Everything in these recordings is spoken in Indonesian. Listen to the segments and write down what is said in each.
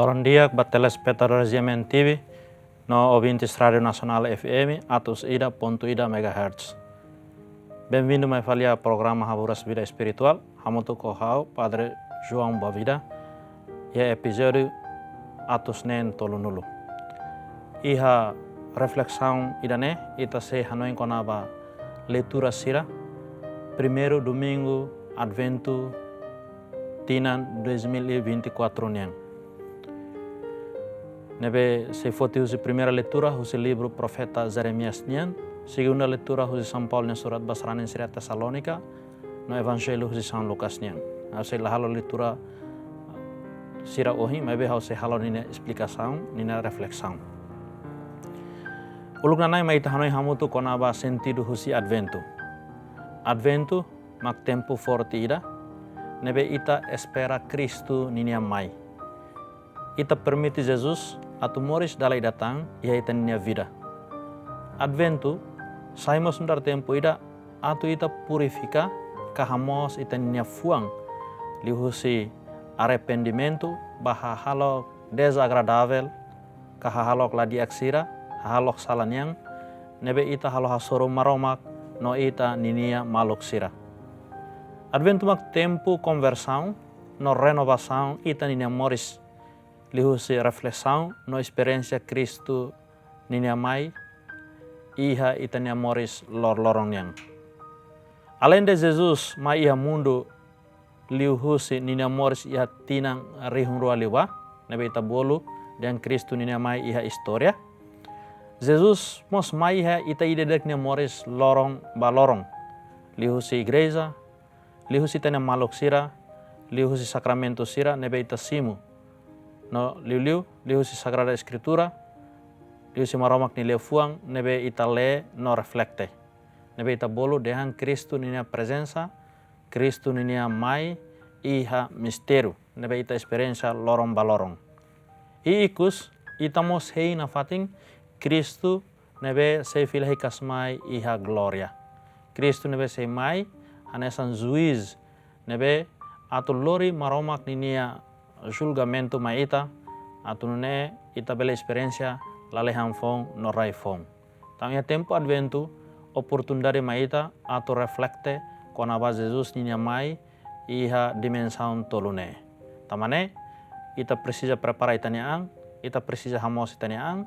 Bom dia para telespectadores de MNTV no ouvintes Radio Nacional FM atus ida.ida MHz. Bem-vindo mais ao programa Haburas Vida Espiritual. Hamutu kohau Padre João Bavida e episódio atus nen tolunulu. Iha reflexão idane ita se hanoi konaba leitura sira primeiro domingo Advento Tinan 2024 niang. Nebe se fotiusi primeira leitura husi livro Profeta Jeremias nian, segunda leitura husi São Paulo nian surat basranen sira Tesalonika, no Evangelho husi São Lucas nian. Hause lahalo leitura sira ohi, mebe hause halo nina explicação, nina reflexão. Uluk nanai maita hanoi hamutu konaba sentido husi Advento. Advento mak tempo forte ida, nebe ita espera Cristo ninia mai. Ita permite Jesus atu moris dalai datang ia ita ninia vida. Advento saimos ndar tempo ida atu ita purifica kahamos ita ninia fuang lihusi arrependimento baha halok desagradável kahalok ladi aksira halok salanyang nebe ita halo hasoro maromak no ita ninia maluk sira. Advento mak tempo conversão no renovação ita ninia moris lihusi reflexão no experiência Cristo ninia mai iha ita ninia moris lor-lorong yang. Além de Jesus mai iha mundo lihusi ninia moris iha tinang rihung rua liwa nebe ita bolu dan Cristo ninia mai iha historia. Jesus mos mai iha ita idedek ninia moris lorong balorong lihusi igreja, lihusi ita ninia maluk sira, lihusi sakramento sira nebe ita simu. No liu si Sagrada Escritura, liu si maromak ni fuang nebe ita le no reflecte. Nebe ita bolu dehan Cristo ninia presença, Cristo ninia mai iha misteru, nebe ita experiência lorong balorong. I ikus ita mos hei na fating Cristo nebe se filhi kasmai iha gloria. Cristo nebe se mai hanesan juiz nebe atu lori maromak ninia julgamento maita atunune ita bela experiência lalehan fong no rai fong. Tangya tempo Advento oportunidade maita atu reflecte konaba Jesus ninia mai iha dimensão tolune. Tamane ita precisa preparar itaniang, ita precisa hamos itaniang,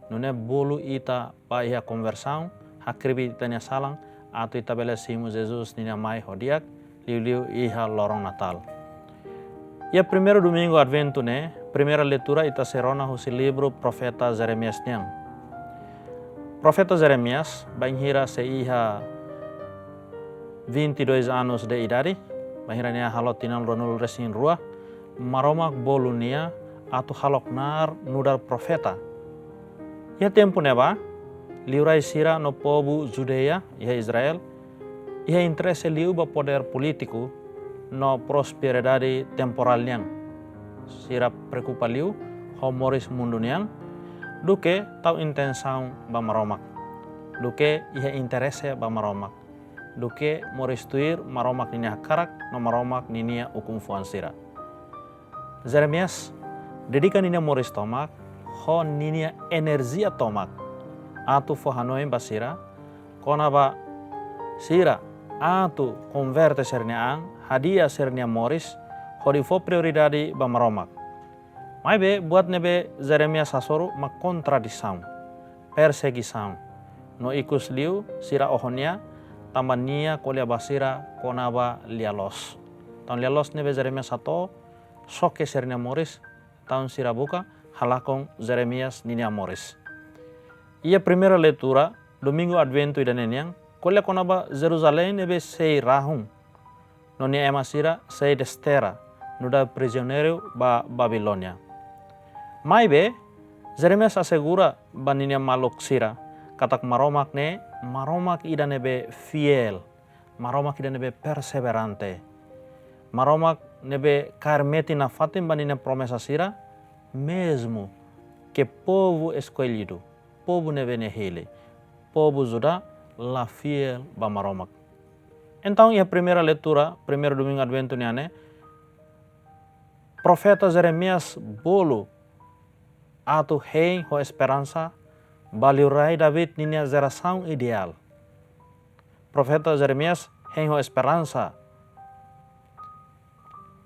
nune bolu ita pa iha conversão, hakribi itania salang atu ita bela simu Jesus ninia mai hodiak liu iha lorong Natal. E primeiro domingo Advento né, primeira leitura ita serona husi livro Profeta Jeremias niang. Profeta Jeremias banhira se iha 22 anos de idade, banhira nia halot tinang ronul resin rua, maromak bolunia atu halok nar nudar profeta. Ia tempo neba, liurai sira no povo Judea, iha Israel, iha interesse liu ba poder politiku, no prosperidade temporal niang. Sira preocupa liu homoris mundo niang duke tau intensão ba maromak. Duke iha interesse ba maromak. Duke moristuir maromak ninia karak no maromak ninia ukum fuan sira. Jeremias dedika ninia moris tomak ho ninia energia tomak. Atu fo hanoim basira kona ba sira atu converte serniang hadia sernia moris hodifo prioridade ba maromak. Maibe buat nebe Jeremias sasoru mak kontradição, perseguição. No ikus liu sira ohonia tambania kolia basira konaba lialos. Tahun lialos nebe Jeremias sato soke sernia moris tahun sira buka halakong Jeremias ninia moris. Ia primeira leitura domingo Advento idaneniang kolia konaba Jerusalém nebe sei rahum. Noni emasira sei destera nuda prisioneiro ba Babilonia. Maibe Jeremias asegura baninia maluk sira katak maromak ne maromak ida nebe fiel, maromak ida nebe perseverante, maromak nebe karmeti na fatim baninia promessa sira mesmo que povo escolhido, povo nebe nehile, povo Judá la fiel ba maromak. Então, a primeira leitura, primeiro domingo Advento niane, Profeta Jeremias bolo atu hei ho esperança baliu rai David ninia geração ideal. Profeta Jeremias hei ho esperança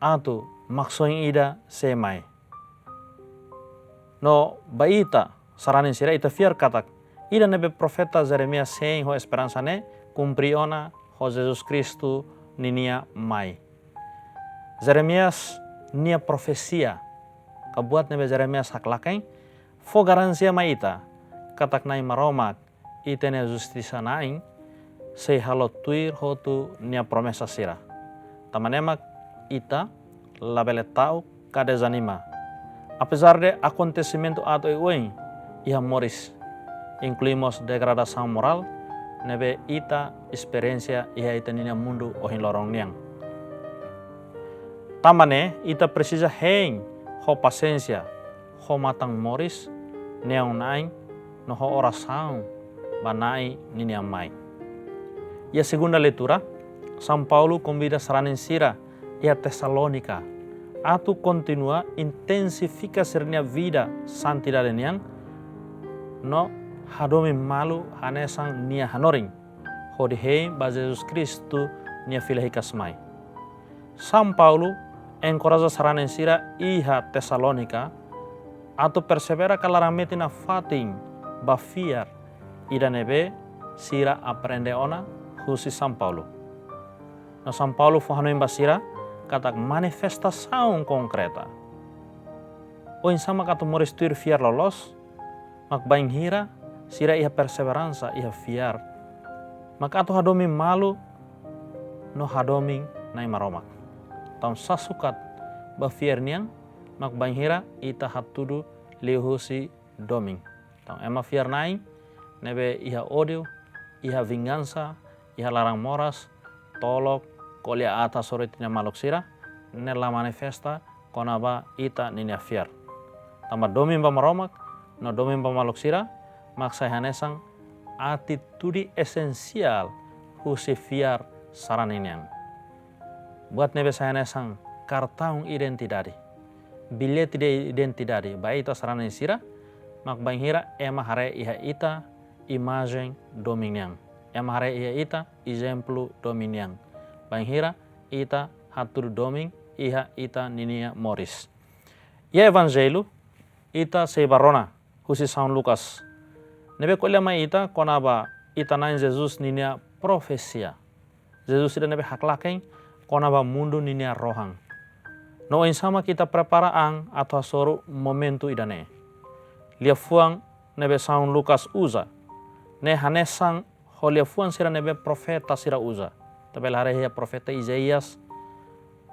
atu maksoing ida semai. No baita saranin sira ita fiar katak ida nebe profeta Jeremias hei ho esperança ne cumpri ona ho Jesus Kristu ninia mai. Jeremias nia profesia kabuat nebe Jeremias haklakeng fo garansia mai ita katak nai maromak itene justisa naing sei halo tuir hotu nia promesa sira. Tamanemak ita labele tau kada zanima. Apesar de acontecimento ato iueng iha moris incluimos degradação moral nebe ita experiência iha ita ninia mundo ohin lorong niang. Tamane ita precisa heng ho paciência ho matang moris neong naing no ho oração banai ninia mai. E a segunda leitura, São Paulo convida saranin sira e a Tessalônica a tu continua intensifica sernia vida santidade niang no hadomi malu hanesang nia hanoring hodi hei ba Jesus Kristu nia filahi kasmai. São Paulo encoraja saranin sira iha Tessalônica atau persevera claramente na fating bafiar ida nebe sira aprende ona husi São Paulo. No São Paulo fohanoin basira katak manifestação concreta. O insama katu moris tuir fiar lolos mak baing hira sira iha perseverança iha fiar mak atu hadomi malu no hadomi nai maromak. Taun sasukat bafiar niang mak baing hira ita hatudu lihusi doming. Taun ema fiar nai nebe iha odio iha vingança iha larang moras tolok kolia atas soritina maluk sira nela manifesta konaba ita ninia fiar. Tamba doming ba maromak no doming ba maluk sira maksa hanesang atitudi esensial husi fiar saraniniang. Buat nebe hanesang kartaung identidade. Bilhete de identidade ba ita saranin sira mak baing hira ema hare iha ita imagem dominiang. Ema hare iha ita exemplo dominiang. Baing hira ita hatur doming iha ita ninia moris. Ia evangelho ita seibarona husi São Lucas. Nebe kolya mai ita konaba ita nain Jesus ninia profesia. Jesus ida nebe haklakeng konaba mundo ninia rohang. No insama kita preparaan atau soru momentu idane. Lia fuang nebe São Lucas usa. Ne hanesang holia fuang sira nebe profeta sira usa. Tabel hari ya profeta Isaías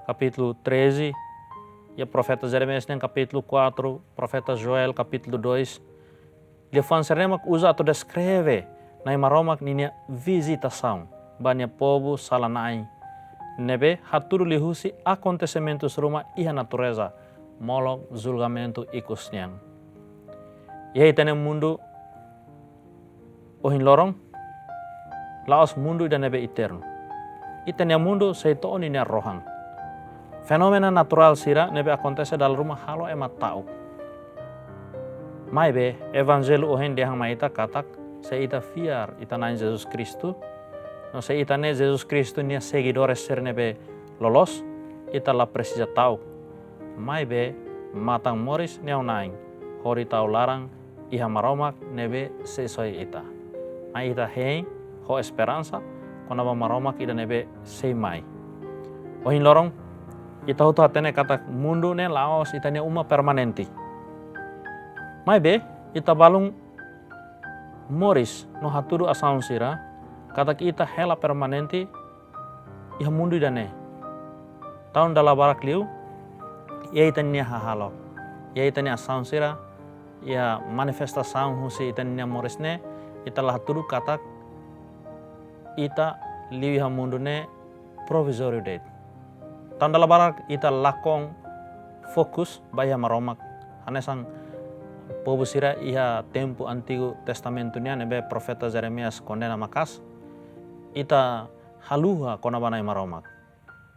capítulo 13, e profeta Jeremias nem capítulo 4, profeta Joel capítulo 2. Lefan seremak usa atau descreve na maromak ninia visitação banyak povo salanai nebe haturu lihusi acontecimentos ruma iha natureza molok julgamento ikusniang. Ia itane mundo ohin lorong laos mundo ida nebe eterno. Itania mundo seito ninia rohang. Fenomena natural sira nebe acontece dalam rumah halo ema tau. Mai be evangelho ohen dehang maita katak se ita fiar ita nain Jesus Kristu. No se ita ne Jesus Kristu nia seguidores ser nebe lolos ita la precisa tau. Mai be matang moris niau naing hori tau larang iha maromak nebe sesoi ita. Mai ita hei ho esperança konaba maromak ida nebe seimai. Ohin lorong ita hutu hatene kata mundo ne laos ita ne uma permanenti. Mai be ita balung moris no haturu asaun sira kata ita hela permanenti iha mundo ida ne. Tahun dala barak liu ia ita nia hahalo. Ia ita nia asaun sira ia manifestasaun husi ita nia moris ne ita lah haturu kata ita liu iha mundo ne provisorio date. Tahun dalam barak ita lakong fokus bahaya maromak hanesang povo sira iha tempo antigo testamento nia nebe profeta Jeremias kondena makas ita haluha konabanai maromak.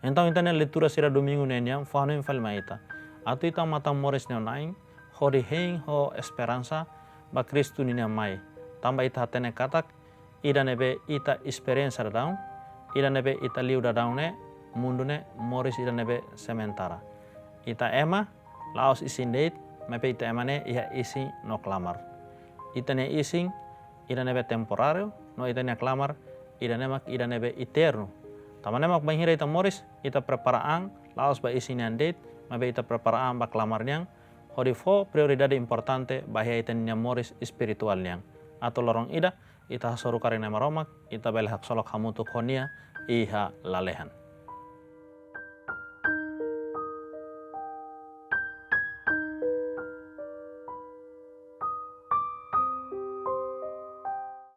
Então ita ne leitura sira domingo neniam fahno infalma ita. Atu ita mata moris neo naing ho di heng ho esperansa ba Kristu nini mai. Tamba ita hatene katak ida nebe ita experience da daun, ida nebe ita liu da daune mundune moris ida nebe sementara. Ita ema laos isin date mepe ita emane iha isi no klamar. Ita ne ising ida nebe temporario no ita ne klamar ida nebe eterno. Tama nemak banghira ita moris ita preparaan laos ba isin yang date mepe ita preparaan ba klamar niang hodifo prioridade importante bahia ita nya moris spiritual niang. Atau lorong ida ita hasoru karena maromak ita bele hak solok hamutu konia iha lalehan.